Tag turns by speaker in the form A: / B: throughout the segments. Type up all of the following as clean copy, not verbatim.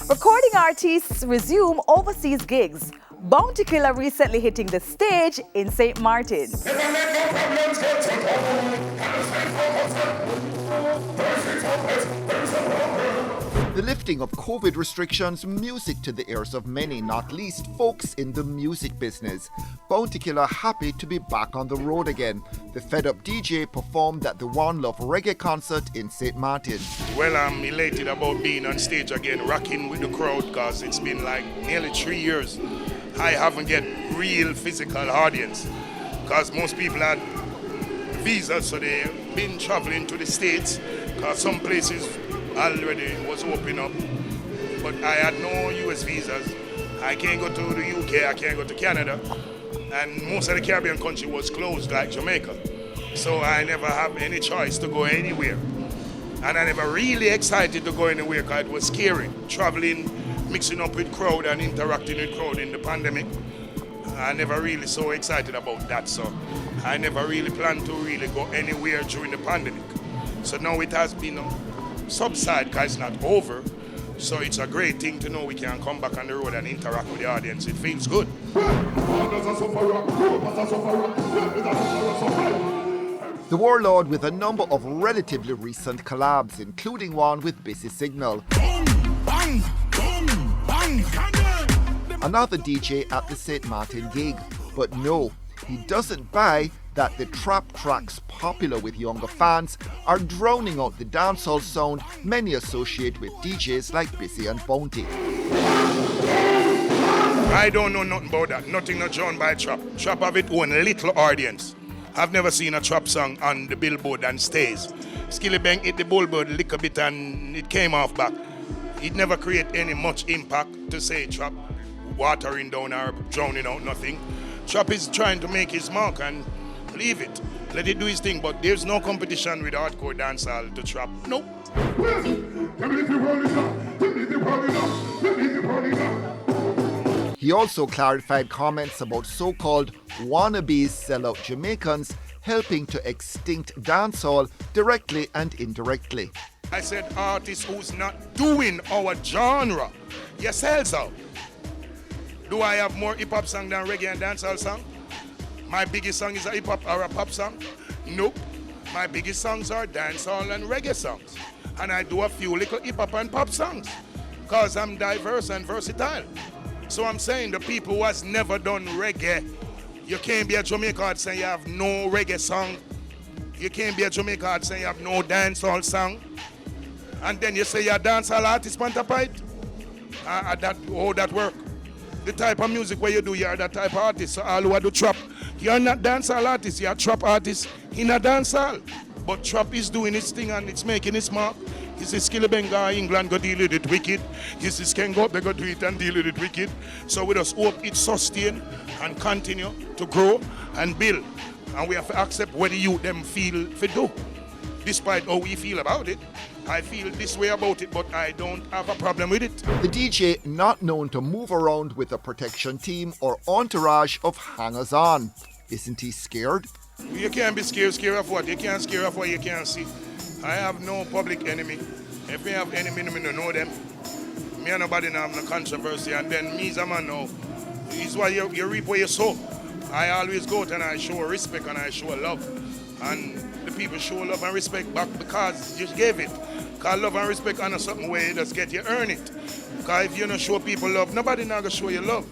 A: Recording artists resume overseas gigs. Bounty Killer recently hitting the stage in St. Martin.
B: The lifting of COVID restrictions, music to the ears of many, not least folks in the music business. Bounty Killer happy to be back on the road again. The Fed Up DJ performed at the One Love reggae concert in St. Martin.
C: Well, I'm elated about being on stage again, rocking with the crowd, because it's been like nearly 3 years. I haven't get real physical audience, because most people had visas, so they've been traveling to the States, because some places already was open up, but I had no US visas. I can't go to the UK, I can't go to Canada, and most of the Caribbean country was closed, like Jamaica. So I never have any choice to go anywhere. And I never really excited to go anywhere because it was scary. Traveling, mixing up with crowd and interacting with crowd in the pandemic. I never really so excited about that, so I never really planned to really go anywhere during the pandemic. So now it has been subside because it's not over, so it's a great thing to know we can come back on the road and interact with the audience. It feels good.
B: The Warlord with a number of relatively recent collabs, including one with Busy Signal. Another DJ at the St. Martin gig, but no, he doesn't buy that the trap tracks popular with younger fans are drowning out the dancehall sound many associate with DJs like Busy and Bounty.
C: I don't know nothing about that. Nothing not drawn by trap. Trap have its own little audience. I've never seen a trap song on the billboard and stays. Skilly Bang hit the billboard a little bit and it came off back. It never create any much impact to say trap watering down or drowning out nothing. Trap is trying to make his mark and leave it. Let it do his thing, but there's no competition with hardcore dancehall to trap. Nope.
B: He also clarified comments about so-called wannabes sellout Jamaicans helping to extinct dancehall directly and indirectly.
C: I said artists who's not doing our genre. Yourselves out. Do I have more hip-hop song than reggae and dancehall song? My biggest song is a hip-hop or a pop song? Nope. My biggest songs are dancehall and reggae songs. And I do a few little hip-hop and pop songs because I'm diverse and versatile. So I'm saying the people who has never done reggae, you can't be a Jamaican artist saying you have no reggae song. You can't be a Jamaican artist saying you have no dancehall song. And then you say you're a dancehall artist, Pantapite? How that work? The type of music where you do, you're that type of artist. So all who do trap, you're not dancehall artist, you're a trap artist in a dancehall. But trap is doing its thing and it's making its mark. You see Skilly Benga, England go deal with it wicked. You see Skengo, they go do it and deal with it wicked. So we just hope it sustain and continue to grow and build. And we have to accept what the youth them feel to do. Despite how we feel about it, I feel this way about it, but I don't have a problem with it.
B: The DJ not known to move around with a protection team or entourage of hangers-on. Isn't he scared?
C: You can't be scared of what? You can't scare of what you can't see. I have no public enemy. If we have enemy, I don't know them. Me and nobody now have no controversy, and then me as a man now, it's why you reap what you sow. I always go out and I show respect and I show love. And the people show love and respect back because you gave it. Because love and respect are not something where you just get, you earn it. Because if you don't show people love, nobody not going to show you love.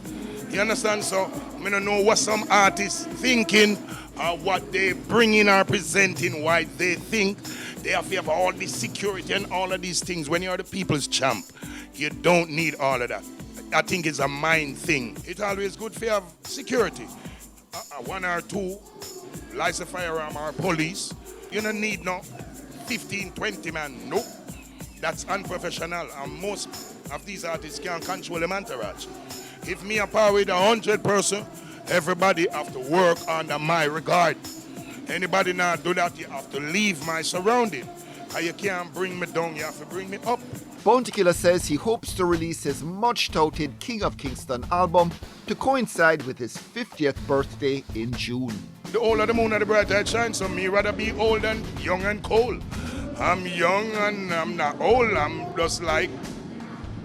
C: You understand? So, I don't know what some artists thinking or what they bringing or presenting, why they think they have to have all this security and all of these things. When you're the people's champ, you don't need all of that. I think it's a mind thing. It's always good for you have security. One or two, license firearm or police. You don't need no 15, 20 man. Nope. That's unprofessional. And most of these artists can't control them entourage. If me and power with 100 person, everybody have to work under my regard. Anybody not do that, you have to leave my surrounding. And you can't bring me down, you have to bring me up.
B: Bounty Killer says he hopes to release his much-touted King of Kingston album to coincide with his 50th birthday in June.
C: The older the moon and the brighter it shines, so me rather be old and young and cold. I'm young and I'm not old, I'm just like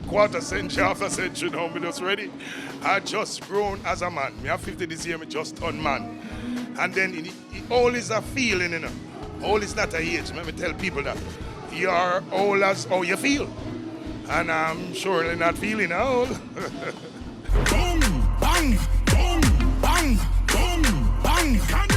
C: quarter century, half a century now, me just ready. I just grown as a man. Me have 50 this year, me just turned man. And then all is a feeling, you know. All is not a age. Let me tell people that. You are old as how you feel. And I'm surely not feeling old.
D: Boom, bang, boom, bang, boom, bang.